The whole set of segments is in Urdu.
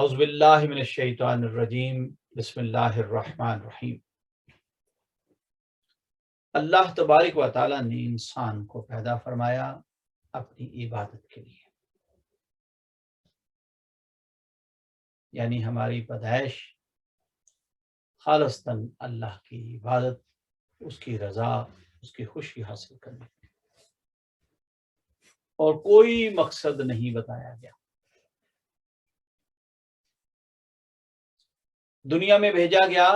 اعوذ باللہ من الشیطان الرجیم بسم اللہ الرحمن الرحیم۔ اللہ تبارک و تعالی نے انسان کو پیدا فرمایا اپنی عبادت کے لیے، یعنی ہماری پیدائش خالصتاً اللہ کی عبادت، اس کی رضا، اس کی خوشی حاصل کرنے کی، اور کوئی مقصد نہیں بتایا گیا۔ دنیا میں بھیجا گیا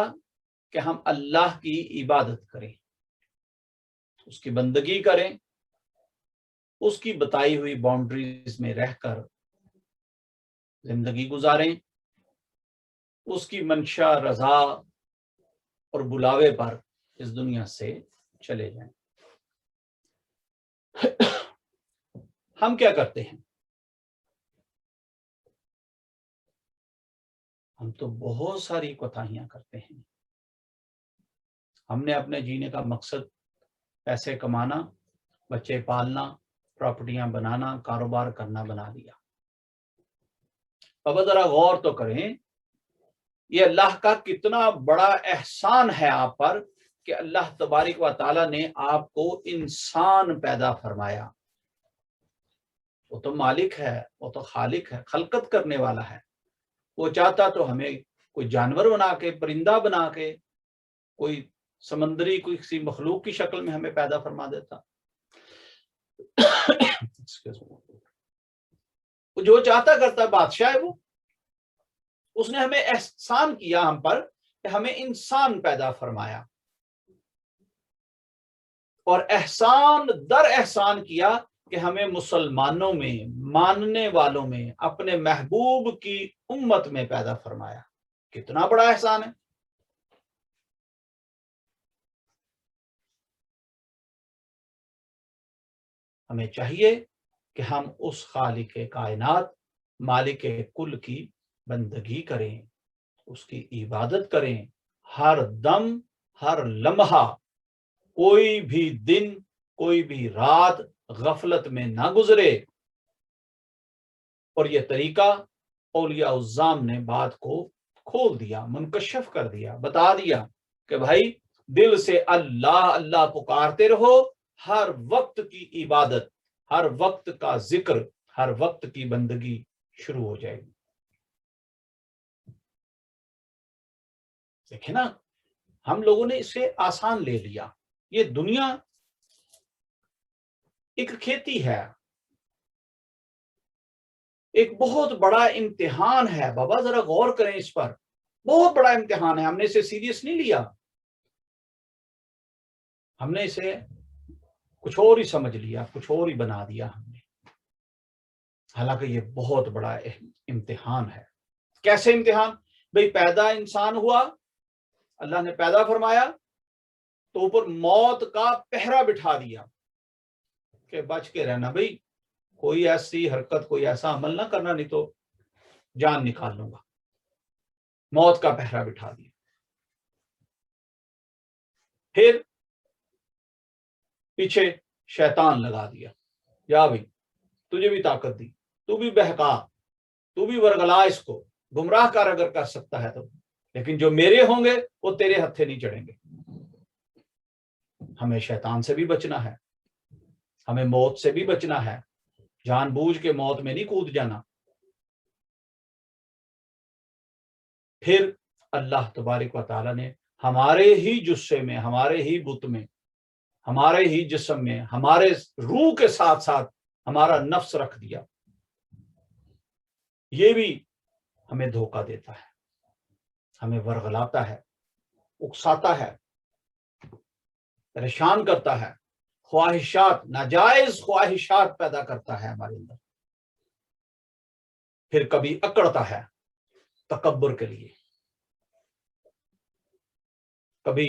کہ ہم اللہ کی عبادت کریں، اس کی بندگی کریں، اس کی بتائی ہوئی باؤنڈریز میں رہ کر زندگی گزاریں، اس کی منشا، رضا اور بلاوے پر اس دنیا سے چلے جائیں۔ ہم کیا کرتے ہیں؟ ہم تو بہت ساری کوتاہیاں کرتے ہیں۔ ہم نے اپنے جینے کا مقصد پیسے کمانا، بچے پالنا، پراپرٹیاں بنانا، کاروبار کرنا بنا لیا۔ اب ذرا غور تو کریں، یہ اللہ کا کتنا بڑا احسان ہے آپ پر کہ اللہ تبارک و تعالی نے آپ کو انسان پیدا فرمایا۔ وہ تو مالک ہے، وہ تو خالق ہے، خلقت کرنے والا ہے۔ وہ چاہتا تو ہمیں کوئی جانور بنا کے، پرندہ بنا کے، کوئی سمندری کوئی کسی مخلوق کی شکل میں ہمیں پیدا فرما دیتا۔ جو چاہتا کرتا بادشاہ ہے وہ۔ اس نے ہمیں احسان کیا ہم پر کہ ہمیں انسان پیدا فرمایا، اور احسان در احسان کیا کہ ہمیں مسلمانوں میں، ماننے والوں میں، اپنے محبوب کی امت میں پیدا فرمایا۔ کتنا بڑا احسان ہے۔ ہمیں چاہیے کہ ہم اس خالق کائنات، مالک کل کی بندگی کریں، اس کی عبادت کریں، ہر دم، ہر لمحہ، کوئی بھی دن، کوئی بھی رات غفلت میں نہ گزرے۔ اور یہ طریقہ اولیاء الظام نے بات کو کھول دیا، منکشف کر دیا، بتا دیا کہ بھائی دل سے اللہ اللہ پکارتے رہو، ہر وقت کی عبادت، ہر وقت کا ذکر، ہر وقت کی بندگی شروع ہو جائے گی۔ دیکھیں نا، ہم لوگوں نے اسے آسان لے لیا۔ یہ دنیا ایک کھیتی ہے، ایک بہت بڑا امتحان ہے۔ بابا ذرا غور کریں اس پر، بہت بڑا امتحان ہے۔ ہم نے اسے سیریس نہیں لیا، ہم نے اسے کچھ اور ہی سمجھ لیا، کچھ اور ہی بنا دیا ہم نے، حالانکہ یہ بہت بڑا امتحان ہے۔ کیسے امتحان؟ بھئی پیدا انسان ہوا، اللہ نے پیدا فرمایا تو اوپر موت کا پہرا بٹھا دیا کہ بچ کے رہنا، بھئی کوئی ایسی حرکت، کوئی ایسا عمل نہ کرنا، نہیں تو جان نکال لوں گا۔ موت کا پہرا بٹھا دیا۔ پھر پیچھے شیطان لگا دیا، یا بھئی تجھے بھی طاقت دی، تو بھی بہکا، تو بھی ورگلا، اس کو گمراہ کر اگر کر سکتا ہے تو، لیکن جو میرے ہوں گے وہ تیرے ہتھے نہیں چڑھیں گے۔ ہمیں شیطان سے بھی بچنا ہے، ہمیں موت سے بھی بچنا ہے، جان بوجھ کے موت میں نہیں کود جانا۔ پھر اللہ تبارک و تعالی نے ہمارے ہی جسے میں، ہمارے ہی بت میں، ہمارے ہی جسم میں، ہمارے روح کے ساتھ ساتھ ہمارا نفس رکھ دیا۔ یہ بھی ہمیں دھوکہ دیتا ہے، ہمیں ورغلاتا ہے، اکساتا ہے، پریشان کرتا ہے، خواہشات، ناجائز خواہشات پیدا کرتا ہے ہمارے اندر۔ پھر کبھی اکڑتا ہے تکبر کے لیے، کبھی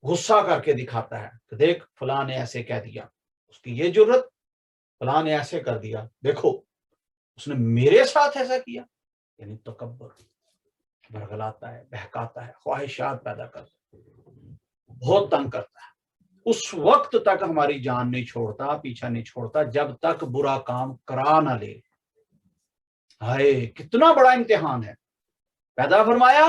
غصہ کر کے دکھاتا ہے کہ دیکھ فلاں نے ایسے کہہ دیا، اس کی یہ جرت، فلاں نے ایسے کر دیا، دیکھو اس نے میرے ساتھ ایسا کیا۔ یعنی تکبر، برگلاتا ہے، بہکاتا ہے، خواہشات پیدا کرتا ہے، بہت تنگ کرتا ہے۔ اس وقت تک ہماری جان نہیں چھوڑتا، پیچھا نہیں چھوڑتا، جب تک برا کام کرا نہ لے۔ ہائے کتنا بڑا امتحان ہے. پیدا فرمایا,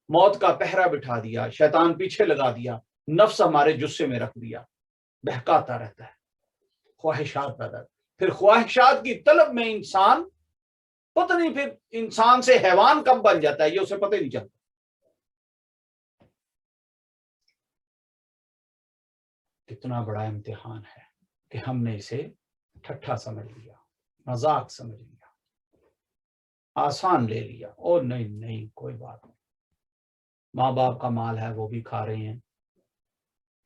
موت کا پہرا بٹھا دیا, شیطان پیچھے لگا دیا, نفس ہمارے جسے میں رکھ دیا, بہکاتا رہتا ہے, خواہشات پیدا, پھر خواہشات کی طلب میں انسان پتہ نہیں پھر انسان سے حیوان کب بن جاتا ہے یہ اسے پتہ ہی نہیں چلتا. کتنا بڑا امتحان ہے کہ ہم نے اسے ٹھٹھا سمجھ لیا, مذاق سمجھ لیا, آسان لے لیا. اور نہیں کوئی بات نہیں, ماں باپ کا مال ہے وہ بھی کھا رہے ہیں,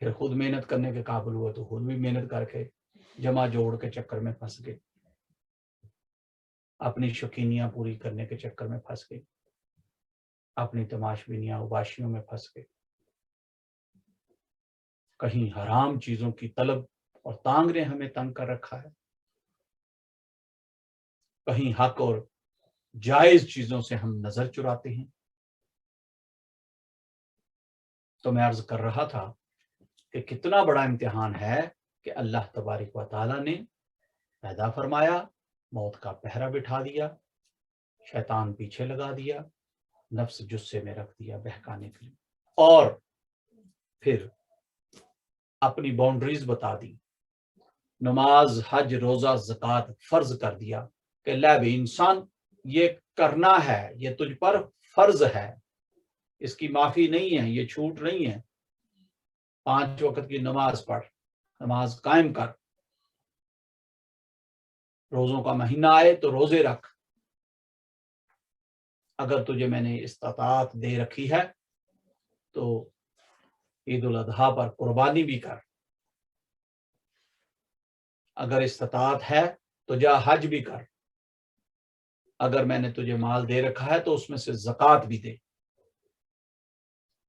پھر خود محنت کرنے کے قابل ہوئے تو خود بھی محنت کر کے جمع جوڑ کے چکر میں پھنس گئے, اپنی شوقینیاں پوری کرنے کے چکر میں پھنس گئے, اپنی تماشبینیاں اوباشیوں میں پھنس گئے, کہیں حرام چیزوں کی طلب اور تانگ نے ہمیں تنگ کر رکھا ہے, کہیں حق اور جائز چیزوں سے ہم نظر چراتے ہیں. تو میں عرض کر رہا تھا کہ کتنا بڑا امتحان ہے کہ اللہ تبارک و تعالیٰ نے پیدا فرمایا, موت کا پہرا بٹھا دیا, شیطان پیچھے لگا دیا, نفس جسے میں رکھ دیا بہکانے کے لیے, اور پھر اپنی باؤنڈریز بتا دی, نماز, حج, روزہ, زکوٰۃ فرض کر دیا کہ لے بھی انسان یہ کرنا ہے, یہ تجھ پر فرض ہے, اس کی معافی نہیں ہے, یہ چھوٹ نہیں ہے. 5 وقت کی نماز پڑھ, نماز قائم کر, روزوں کا مہینہ آئے تو روزے رکھ, اگر تجھے میں نے استطاعت دے رکھی ہے تو عید الاضحیٰ پر قربانی بھی کر, اگر استطاعت ہے تو جا حج بھی کر, اگر میں نے تجھے مال دے رکھا ہے تو اس میں سے زکوٰۃ بھی دے.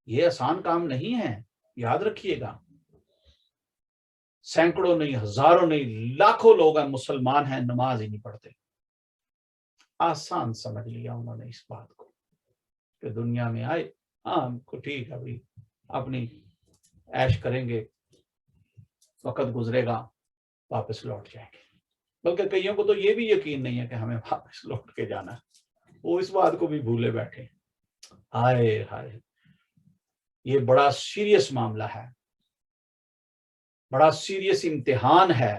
یہ آسان کام نہیں ہے, یاد رکھیے گا. سینکڑوں نہیں, ہزاروں نہیں, لاکھوں لوگ ہیں مسلمان ہیں نماز ہی نہیں پڑھتے. آسان سمجھ لیا انہوں نے اس بات کو کہ دنیا میں آئے, ہاں ٹھیک ہے بھائی, اپنی عیش کریں گے, وقت گزرے گا, واپس لوٹ جائیں گے. بلکہ کئیوں کو تو یہ بھی یقین نہیں ہے کہ ہمیں واپس لوٹ کے جانا ہے, وہ اس بات کو بھی بھولے بیٹھے. ہائے ہائے, یہ بڑا سیریس معاملہ ہے, بڑا سیریس امتحان ہے.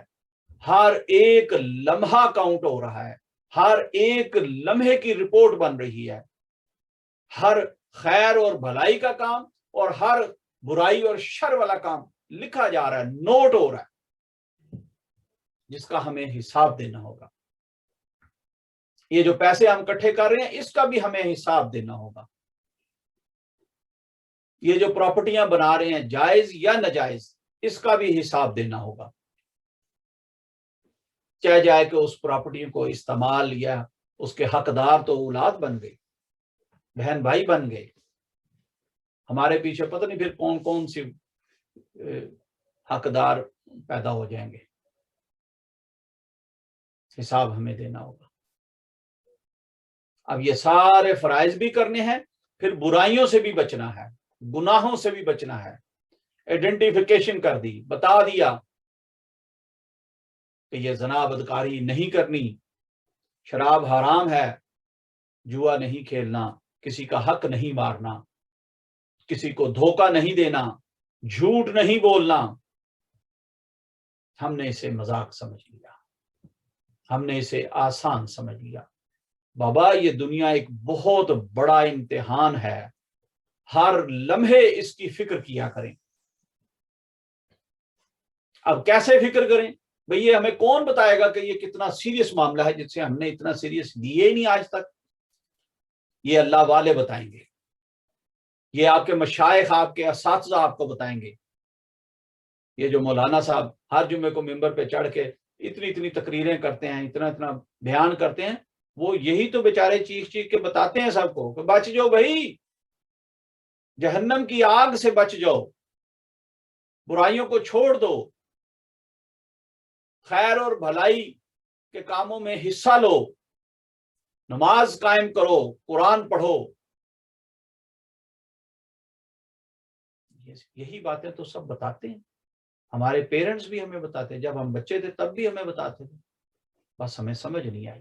ہر ایک لمحہ کاؤنٹ ہو رہا ہے, ہر ایک لمحے کی رپورٹ بن رہی ہے, ہر خیر اور بھلائی کا کام اور ہر برائی اور شر والا کام لکھا جا رہا ہے, نوٹ ہو رہا ہے, جس کا ہمیں حساب دینا ہوگا. یہ جو پیسے ہم اکٹھے کر رہے ہیں اس کا بھی ہمیں حساب دینا ہوگا. یہ جو پراپرٹیاں بنا رہے ہیں جائز یا ناجائز, اس کا بھی حساب دینا ہوگا. چاہے جائے کہ اس پراپرٹی کو استعمال یا اس کے حقدار تو اولاد بن گئے, بہن بھائی بن گئے, ہمارے پیچھے پتہ نہیں پھر کون کون سی حقدار پیدا ہو جائیں گے. حساب ہمیں دینا ہوگا. اب یہ سارے فرائض بھی کرنے ہیں, پھر برائیوں سے بھی بچنا ہے, گناہوں سے بھی بچنا ہے. آئیڈینٹیفیکیشن کر دی, بتا دیا کہ یہ زنا بدکاری نہیں کرنی, شراب حرام ہے, جوا نہیں کھیلنا, کسی کا حق نہیں مارنا, کسی کو دھوکہ نہیں دینا, جھوٹ نہیں بولنا. ہم نے اسے مذاق سمجھ لیا, ہم نے اسے آسان سمجھ لیا. بابا یہ دنیا ایک بہت بڑا امتحان ہے, ہر لمحے اس کی فکر کیا کریں. اب کیسے فکر کریں بھئی, یہ ہمیں کون بتائے گا کہ یہ کتنا سیریس معاملہ ہے جس سے ہم نے اتنا سیریس لیے ہی نہیں آج تک. یہ اللہ والے بتائیں گے, یہ آپ کے مشائخ, آپ کے اساتذہ آپ کو بتائیں گے. یہ جو مولانا صاحب ہر جمعے کو ممبر پہ چڑھ کے اتنی تقریریں کرتے ہیں, اتنا بیان کرتے ہیں, وہ یہی تو بیچارے چیخ کے بتاتے ہیں سب کو کہ بچ جاؤ بھائی, جہنم کی آگ سے بچ جاؤ, برائیوں کو چھوڑ دو, خیر اور بھلائی کے کاموں میں حصہ لو, نماز قائم کرو, قرآن پڑھو. یہی باتیں تو سب بتاتے ہیں, ہمارے پیرنٹس بھی ہمیں بتاتے ہیں, جب ہم بچے تھے تب بھی ہمیں بتاتے تھے, بس ہمیں سمجھ نہیں آئی.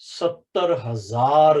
70,000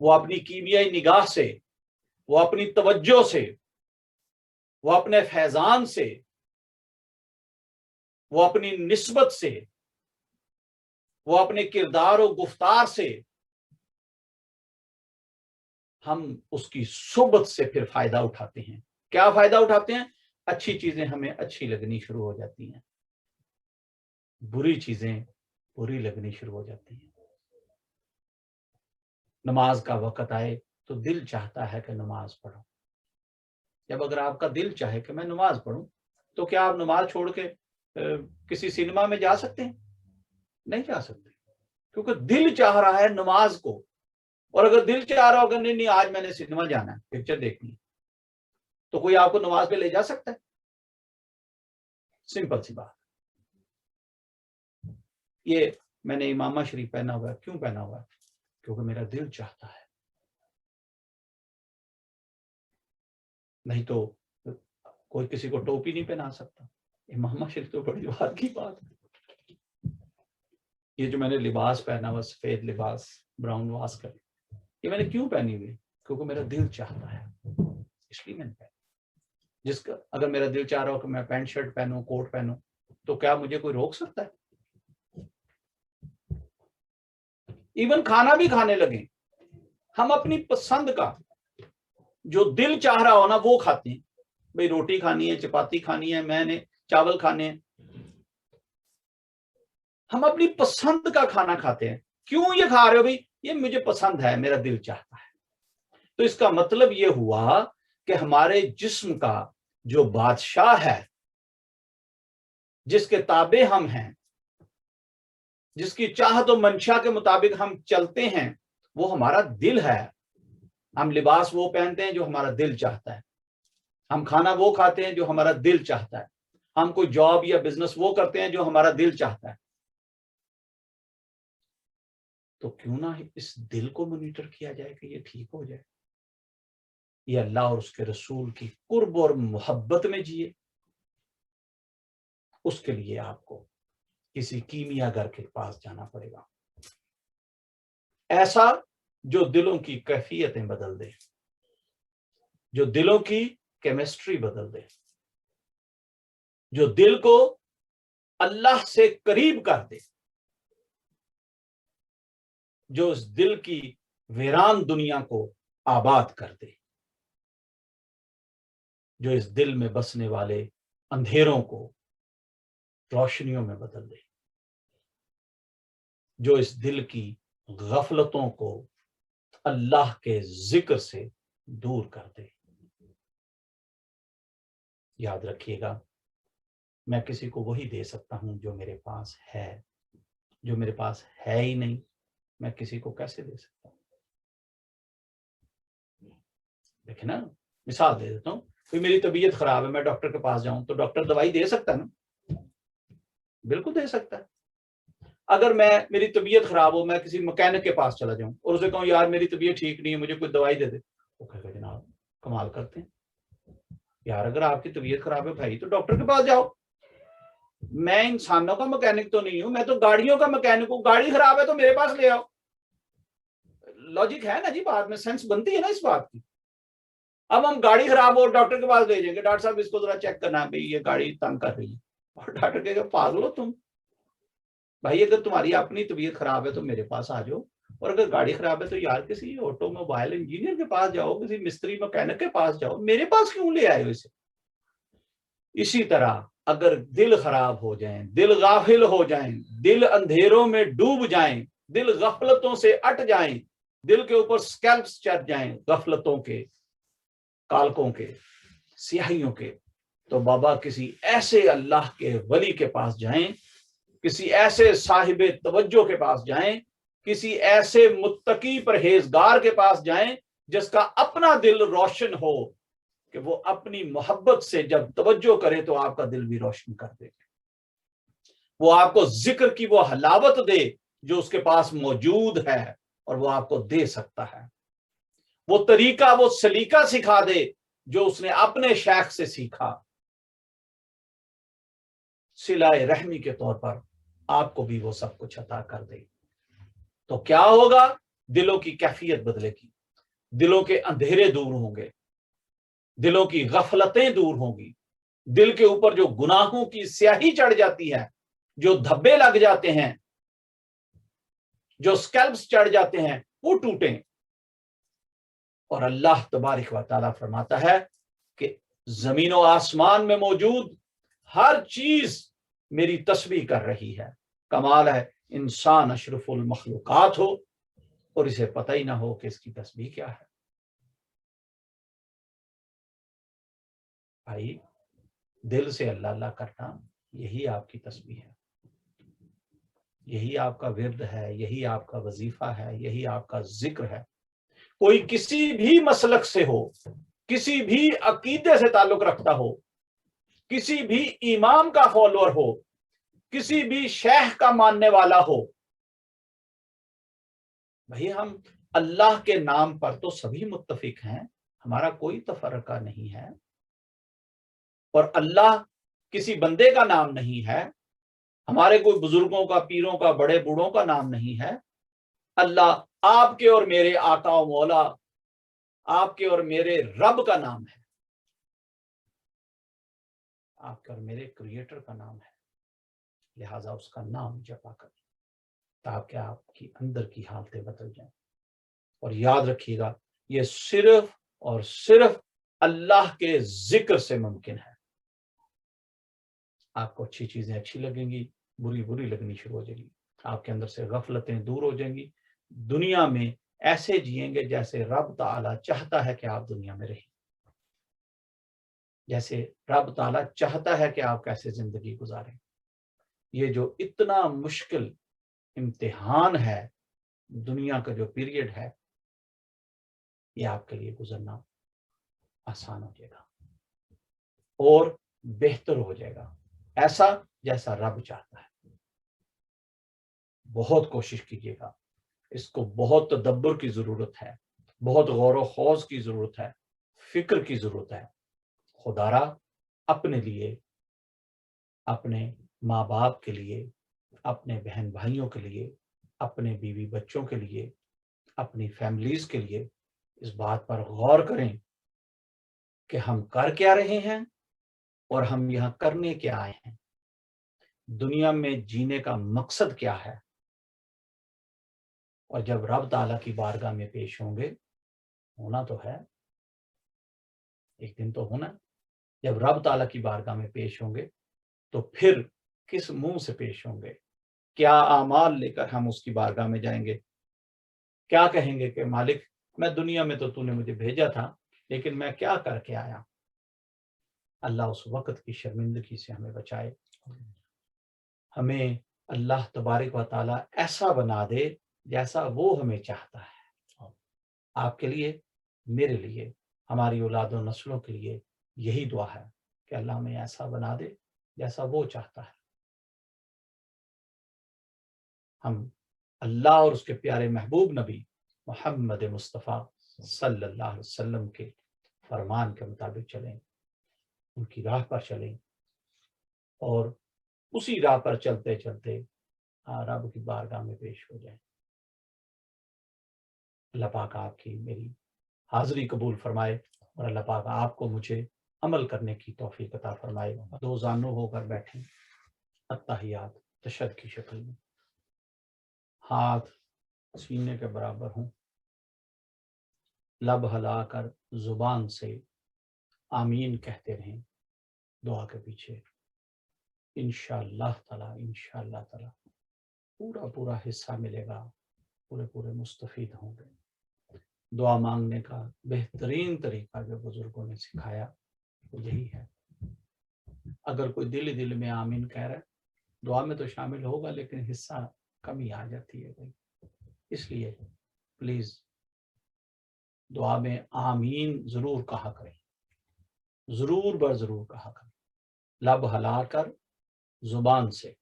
وہ اپنی کیمیائی نگاہ سے، وہ اپنی توجہ سے، وہ اپنے فیضان سے، وہ اپنی نسبت سے، وہ اپنے کردار و گفتار سے ہم اس کی صحبت سے پھر فائدہ اٹھاتے ہیں۔ کیا فائدہ اٹھاتے ہیں؟ اچھی چیزیں ہمیں اچھی لگنی شروع ہو جاتی ہیں، بری چیزیں بری لگنی شروع ہو جاتی ہیں۔ نماز کا وقت آئے تو دل چاہتا ہے کہ نماز پڑھو۔ جب اگر آپ کا دل چاہے کہ میں نماز پڑھوں تو کیا آپ نماز چھوڑ کے کسی سینما میں جا سکتے ہیں؟ نہیں جا سکتے، کیونکہ دل چاہ رہا ہے نماز کو۔ اور اگر دل چاہ رہا ہوگا نہیں آج میں نے سینما جانا ہے، پکچر دیکھنی ہے، تو کوئی آپ کو نماز پہ لے جا سکتا ہے؟ سمپل سی بات۔ یہ میں نے امامہ شریف پہنا ہوا ہے، کیوں پہنا ہوا ہے؟ کیونکہ میرا دل چاہتا ہے، نہیں تو کوئی کسی کو ٹوپی نہیں پہنا سکتا۔ امامہ شریف تو بڑی بات کی بات ہے۔ یہ جو میں نے لباس پہنا ہوا، سفید لباس، براؤن واس کا، یہ میں نے کیوں پہنی ہوئی؟ کیونکہ میرا دل چاہتا ہے، اس لیے میں نے پہنا۔ جس کا اگر میرا دل چاہ رہا ہو کہ میں پینٹ شرٹ پہنوں، کوٹ پہنوں، تو کیا مجھے کوئی روک سکتا ہے؟ ایون کھانا بھی کھانے لگیں، ہم اپنی پسند کا جو دل چاہ رہا ہو نا وہ کھاتے ہیں۔ بھئی روٹی کھانی ہے، چپاتی کھانی ہے، میں نے چاول کھانے ہیں، ہم اپنی پسند کا کھانا کھاتے ہیں۔ کیوں یہ کھا رہے ہو؟ بھئی یہ مجھے پسند ہے، میرا دل چاہتا ہے۔ تو اس کا مطلب یہ ہوا کہ ہمارے جسم کا جو بادشاہ ہے، جس کے تابع ہم ہیں، جس کی چاہت و منشا کے مطابق ہم چلتے ہیں، وہ ہمارا دل ہے۔ ہم لباس وہ پہنتے ہیں جو ہمارا دل چاہتا ہے، ہم کھانا وہ کھاتے ہیں جو ہمارا دل چاہتا ہے، ہم کوئی جاب یا بزنس وہ کرتے ہیں جو ہمارا دل چاہتا ہے۔ تو کیوں نہ اس دل کو مانیٹر کیا جائے کہ یہ ٹھیک ہو جائے، یہ اللہ اور اس کے رسول کی قرب اور محبت میں جیے۔ اس کے لیے آپ کو کسی کیمیا گر کے پاس جانا پڑے گا، ایسا جو دلوں کی کیفیتیں بدل دے، جو دلوں کی کیمسٹری بدل دے، جو دل کو اللہ سے قریب کر دے، جو اس دل کی ویران دنیا کو آباد کر دے، جو اس دل میں بسنے والے اندھیروں کو روشنیوں میں بدل دے، جو اس دل کی غفلتوں کو اللہ کے ذکر سے دور کر دے۔ یاد رکھیے گا، میں کسی کو وہی دے سکتا ہوں جو میرے پاس ہے، جو میرے پاس ہے ہی نہیں میں کسی کو کیسے دے سکتا ہوں؟ دیکھیں نا، مثال دے دیتا ہوں، کوئی میری طبیعت خراب ہے، میں ڈاکٹر کے پاس جاؤں تو ڈاکٹر دوائی دے سکتا ہے نا؟ بالکل دے سکتا ہے۔ اگر میری طبیعت خراب ہو، میں کسی مکینک کے پاس چلا جاؤں اور اسے کہوں یار میری طبیعت ٹھیک نہیں ہے، مجھے کوئی دوائی دے دے، وہ کہے گا جناب کمال کرتے ہیں یار، اگر آپ کی طبیعت خراب ہے بھائی تو ڈاکٹر کے پاس جاؤ۔ میں انسانوں کا مکینک تو نہیں ہوں، میں تو گاڑیوں کا مکینک ہوں، گاڑی خراب ہے تو میرے پاس لے آؤ۔ لاجک ہے نا جی، بعد میں سینس بنتی ہے نا اس بات کی۔ اب ہم گاڑی خراب ہو ڈاکٹر کے پاس لے جائیں گے، ڈاکٹر صاحب اس کو ذرا چیک کرنا ہے، بھائی یہ گاڑی تنگ کر رہی ہے، اور ڈاکٹر کہے گا پاگل ہو تم، بھائی اگر تمہاری اپنی طبیعت خراب ہے تو میرے پاس آ جاؤ، اور اگر گاڑی خراب ہے تو یار کسی آٹو موبائل انجینئر کے پاس جاؤ، کسی مستری مکینک کے پاس جاؤ، میرے پاس کیوں لے آئے ہو اسے؟ اسی طرح اگر دل خراب ہو جائیں، دل غافل ہو جائیں، دل اندھیروں میں ڈوب جائیں، دل غفلتوں سے اٹ جائیں، دل کے اوپر سکیلپس چڑھ جائیں غفلتوں کے، کالکوں کے، سیاہیوں کے، تو بابا کسی ایسے اللہ کے ولی کے پاس جائیں، کسی ایسے صاحب توجہ کے پاس جائیں، کسی ایسے متقی پرہیزگار کے پاس جائیں جس کا اپنا دل روشن ہو، کہ وہ اپنی محبت سے جب توجہ کرے تو آپ کا دل بھی روشن کر دے، وہ آپ کو ذکر کی وہ حلاوت دے جو اس کے پاس موجود ہے اور وہ آپ کو دے سکتا ہے، وہ طریقہ، وہ سلیقہ سکھا دے جو اس نے اپنے شیخ سے سیکھا، صلہ رحمی کے طور پر آپ کو بھی وہ سب کچھ عطا کر دے۔ تو کیا ہوگا؟ دلوں کی کیفیت بدلے گی، دلوں کے اندھیرے دور ہوں گے، دلوں کی غفلتیں دور ہوں گی، دل کے اوپر جو گناہوں کی سیاہی چڑھ جاتی ہے، جو دھبے لگ جاتے ہیں، جو سکیلپس چڑھ جاتے ہیں، وہ ٹوٹیں۔ اور اللہ تبارک و تعالیٰ فرماتا ہے کہ زمین و آسمان میں موجود ہر چیز میری تسبیح کر رہی ہے۔ کمال ہے انسان اشرف المخلوقات ہو اور اسے پتہ ہی نہ ہو کہ اس کی تسبیح کیا ہے۔ بھائی دل سے اللہ اللہ کرنا، یہی آپ کی تسبیح ہے، یہی آپ کا ورد ہے، یہی آپ کا وظیفہ ہے، یہی آپ کا ذکر ہے۔ کوئی کسی بھی مسلک سے ہو، کسی بھی عقیدے سے تعلق رکھتا ہو، کسی بھی امام کا فالوور ہو، کسی بھی شیخ کا ماننے والا ہو، بھائی ہم اللہ کے نام پر تو سبھی متفق ہیں، ہمارا کوئی تفرقہ نہیں ہے، اور اللہ کسی بندے کا نام نہیں ہے، ہمارے کوئی بزرگوں کا، پیروں کا، بڑے بوڑھوں کا نام نہیں ہے۔ اللہ آپ کے اور میرے آقا و مولا، آپ کے اور میرے رب کا نام ہے، آپ کے اور میرے کریٹر کا نام ہے، لہٰذا اس کا نام جپا کر تاکہ آپ کی اندر کی حالتیں بدل جائیں۔ اور یاد رکھیے گا یہ صرف اور صرف اللہ کے ذکر سے ممکن ہے۔ آپ کو اچھی چیزیں اچھی لگیں گی، بری بری لگنی شروع ہو جائیں گی، آپ کے اندر سے غفلتیں دور ہو جائیں گی، دنیا میں ایسے جئیں گے جیسے رب تعالیٰ چاہتا ہے کہ آپ دنیا میں رہیں، جیسے رب تعالیٰ چاہتا ہے کہ آپ کیسے زندگی گزاریں۔ یہ جو اتنا مشکل امتحان ہے، دنیا کا جو پیریڈ ہے، یہ آپ کے لیے گزرنا آسان ہو جائے گا اور بہتر ہو جائے گا، ایسا جیسا رب چاہتا ہے۔ بہت کوشش کیجیے گا، اس کو بہت تدبر کی ضرورت ہے، بہت غور و خوض کی ضرورت ہے، فکر کی ضرورت ہے۔ خدا را اپنے لیے، اپنے ماں باپ کے لیے، اپنے بہن بھائیوں کے لیے، اپنے بیوی بچوں کے لیے، اپنی فیملیز کے لیے اس بات پر غور کریں کہ ہم کر کیا رہے ہیں اور ہم یہاں کرنے کیا آئے ہیں، دنیا میں جینے کا مقصد کیا ہے۔ اور جب رب تعالیٰ کی بارگاہ میں پیش ہوں گے، ہونا تو ہے، ایک دن تو ہونا، جب رب تعالیٰ کی بارگاہ میں پیش ہوں گے تو پھر کس منہ سے پیش ہوں گے، کیا اعمال لے کر ہم اس کی بارگاہ میں جائیں گے، کیا کہیں گے کہ مالک میں دنیا میں تو نے مجھے بھیجا تھا لیکن میں کیا کر کے آیا۔ اللہ اس وقت کی شرمندگی سے ہمیں بچائے، ہمیں اللہ تبارک و تعالیٰ ایسا بنا دے جیسا وہ ہمیں چاہتا ہے۔ آپ کے لیے، میرے لیے، ہماری اولاد و نسلوں کے لیے یہی دعا ہے کہ اللہ ہمیں ایسا بنا دے جیسا وہ چاہتا ہے۔ ہم اللہ اور اس کے پیارے محبوب نبی محمد مصطفیٰ صلی اللہ علیہ وسلم کے فرمان کے مطابق چلیں، ان کی راہ پر چلیں، اور اسی راہ پر چلتے چلتے رب کی بارگاہ میں پیش ہو جائیں۔ اللہ پاک آپ کی میری حاضری قبول فرمائے، اور اللہ پاک آپ کو مجھے عمل کرنے کی توفیق عطا فرمائے۔ دو زانو ہو کر بیٹھیں، التحیات تشہد کی شکل میں، ہاتھ سینے کے برابر ہوں، لب ہلا کر زبان سے آمین کہتے رہیں دعا کے پیچھے۔ انشاءاللہ تعالی پورا حصہ ملے گا، پورے مستفید ہوں گے۔ دعا مانگنے کا بہترین طریقہ جو بزرگوں نے سکھایا وہ یہی ہے۔ اگر کوئی دل میں آمین کہہ رہا ہے، دعا میں تو شامل ہوگا لیکن حصہ کمی آ جاتی ہے بھائی، اس لیے پلیز دعا میں آمین ضرور کہا کریں، ضرور بر ضرور کہا کریں، لب ہلا کر زبان سے،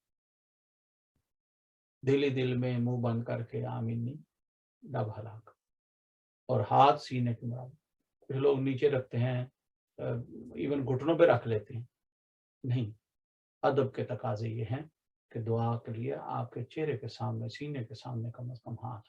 دل میں منہ بند کر کے آمین نہیں، لب ہلا کر، اور ہاتھ سینے کے برابر۔ پھر لوگ نیچے رکھتے ہیں، ایون گھٹنوں پہ رکھ لیتے ہیں، نہیں، ادب کے تقاضے یہ ہیں کہ دعا کے لیے آپ کے چہرے کے سامنے، سینے کے سامنے کم از کم ہاتھ،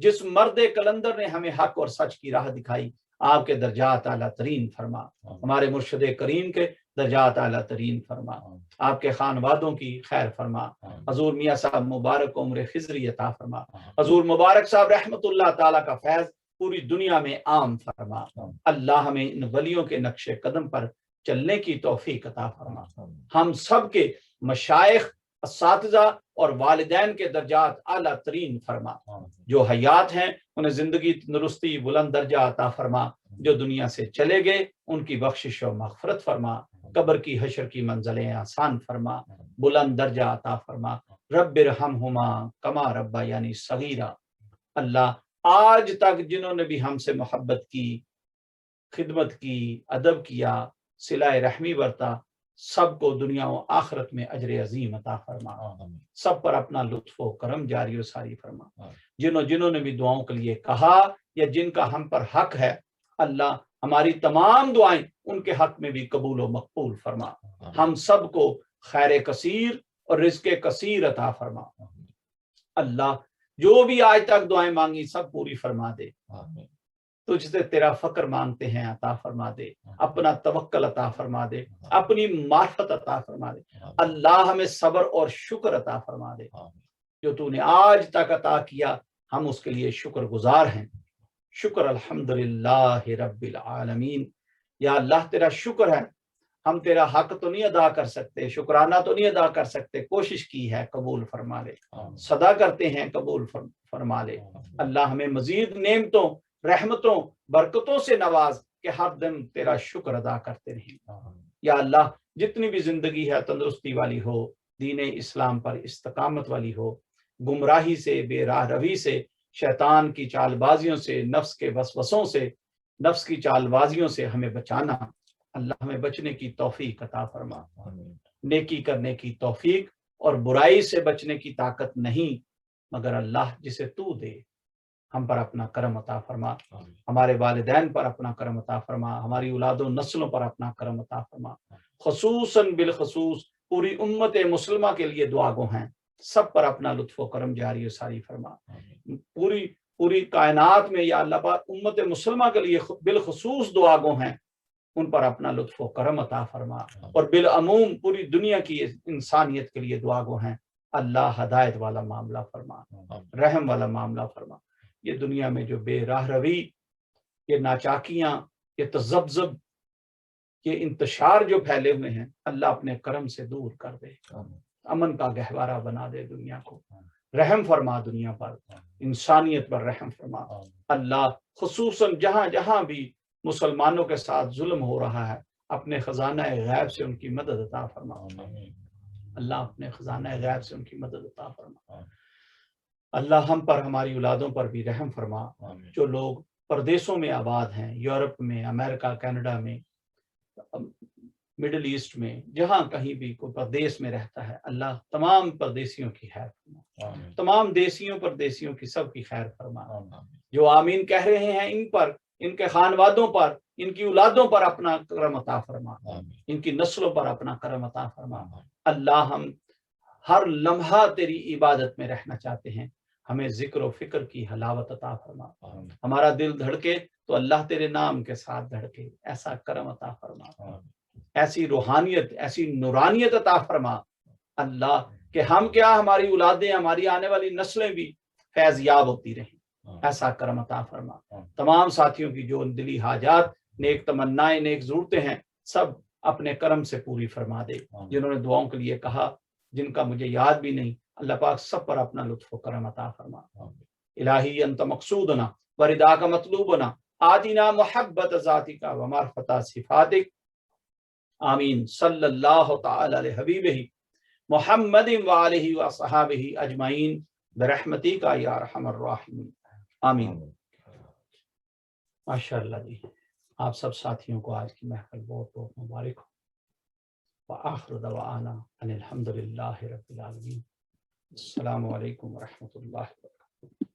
جس مرد کلندر نے ہمیں حق اور سچ کی راہ دکھائی آپ کے درجات اعلیٰ ترین فرما، ہمارے مرشد کریم کے درجات اعلیٰ ترین فرما، آپ کے خانوادوں کی خیر فرما، حضور میاں صاحب مبارک عمر خضری عطا فرما، حضور مبارک صاحب رحمت اللہ تعالیٰ کا فیض پوری دنیا میں عام فرما، اللہ ہمیں ان ولیوں کے نقش قدم پر چلنے کی توفیق عطا فرما، ہم سب کے مشائخ، اساتذہ اور والدین کے درجات اعلیٰ ترین فرما، جو حیات ہیں انہیں زندگی تندرستی بلند درجہ عطا فرما، جو دنیا سے چلے گئے ان کی بخشش و مغفرت فرما، قبر کی حشر کی منزلیں آسان فرما، بلند درجہ عطا فرما، رب ارحمہما کما ربیانی صغیرا۔ اللہ آج تک جنہوں نے بھی ہم سے محبت کی، خدمت کی، ادب کیا، صلہ رحمی برتا، سب کو دنیا و آخرت میں اجر عظیم عطا فرما، سب پر اپنا لطف و کرم جاری و ساری فرما، جنہوں نے بھی دعاؤں کے لیے کہا یا جن کا ہم پر حق ہے، اللہ ہماری تمام دعائیں ان کے حق میں بھی قبول و مقبول فرما، ہم سب کو خیر کثیر اور رزق کثیر عطا فرما، اللہ جو بھی آج تک دعائیں مانگی سب پوری فرما دے، تجھ سے تیرا فقر مانگتے ہیں عطا فرما دے، اپنا توکل عطا فرما دے، اپنی معرفت عطا فرما دے، اللہ ہمیں صبر اور شکر عطا فرما دے، جو تو نے آج تک عطا کیا ہم اس کے لیے شکر گزار ہیں، شکر الحمدللہ رب العالمین۔ یا اللہ تیرا شکر ہے، ہم تیرا حق تو نہیں ادا کر سکتے، شکرانہ تو نہیں ادا کر سکتے، کوشش کی ہے قبول فرما لے، صدا کرتے ہیں قبول فرما لے، اللہ ہمیں مزید نعمتوں، رحمتوں، برکتوں سے نواز کہ ہر دن تیرا شکر ادا کرتے رہیں۔ یا اللہ جتنی بھی زندگی ہے تندرستی والی ہو، دین اسلام پر استقامت والی ہو، گمراہی سے، بے راہ روی سے، شیطان کی چال بازیوں سے، نفس کے وسوسوں سے، نفس کی چال بازیوں سے ہمیں بچانا، اللہ ہمیں بچنے کی توفیق عطا فرما، نیکی کرنے کی توفیق، اور برائی سے بچنے کی طاقت نہیں مگر اللہ جسے تو دے، ہم پر اپنا کرم عطا فرما، ہمارے والدین پر اپنا کرم عطا فرما، ہماری اولاد و نسلوں پر اپنا کرم عطا فرما، خصوصاً بالخصوص پوری امت مسلمہ کے لیے دعا گو ہیں، سب پر اپنا لطف و کرم جاری و ساری فرما، پوری کائنات میں یا اللہ پاک امت مسلمہ کے لیے بالخصوص دعا گو ہیں، ان پر اپنا لطف و کرم عطا فرما، اور بالعموم پوری دنیا کی انسانیت کے لیے دعا گو ہیں، اللہ ہدایت والا معاملہ فرما، رحم والا معاملہ فرما، یہ دنیا میں جو بے راہ روی، یہ ناچاکیاں، یہ تذبذب، یہ انتشار جو پھیلے ہوئے ہیں، اللہ اپنے کرم سے دور کر دے، امن کا گہوارہ بنا دے دنیا کو، رحم فرما دنیا پر، انسانیت پر رحم فرما، اللہ خصوصاً جہاں جہاں بھی مسلمانوں کے ساتھ ظلم ہو رہا ہے اپنے خزانہ غیب سے ان کی مدد عطا فرما، اللہ اپنے خزانہ غیب سے ان کی مدد عطا فرما، اللہ ہم پر، ہماری اولادوں پر بھی رحم فرما، جو لوگ پردیسوں میں آباد ہیں، یورپ میں، امریکہ، کینیڈا میں، مڈل ایسٹ میں، جہاں کہیں بھی کوئی پردیس میں رہتا ہے، اللہ تمام پردیسیوں کی خیر فرما، تمام دیسیوں پردیسیوں کی سب کی خیر فرما، جو آمین کہہ رہے ہیں ان پر، ان کے خانوادوں پر، ان کی اولادوں پر اپنا کرم عطا فرما، ان کی نسلوں پر اپنا کرم عطا فرما، اللہ ہم ہر لمحہ تیری عبادت میں رہنا چاہتے ہیں، ہمیں ذکر و فکر کی حلاوت عطا فرما، ہمارا دل دھڑکے تو اللہ تیرے نام کے ساتھ دھڑکے، ایسا کرم عطا فرما، ایسی روحانیت، ایسی نورانیت عطا فرما اللہ کہ ہم کیا، ہماری اولادیں، ہماری آنے والی نسلیں بھی فیض یاب ہوتی رہیں، ایسا کرم عطا فرما، تمام ساتھیوں کی جو دلی حاجات، نیک تمنائیں، نیک ضرورتیں ہیں، سب اپنے کرم سے پوری فرما دے، جنہوں نے دعاؤں کے لیے کہا، جن کا مجھے یاد بھی نہیں، اللہ پاک سب پر اپنا لطف و کرم عطا فرما، الہی انت مقصودنا ورداک مطلوبنا، آتنا محبت ذاتک و معرفت صفاتک، آمین، صلی اللہ تعالی علی حبیبہ محمد وآلہ وصحابہ اجمعین برحمتک یا ارحم الراحمین، آمین۔ ماشاءاللہ جی، آپ سب ساتھیوں کو آج کی محفل بہت بہت مبارک ہو، وآخر دعوانا ان الحمدللہ رب العالمین، السلام علیکم ورحمۃ اللہ وبرکاتہ۔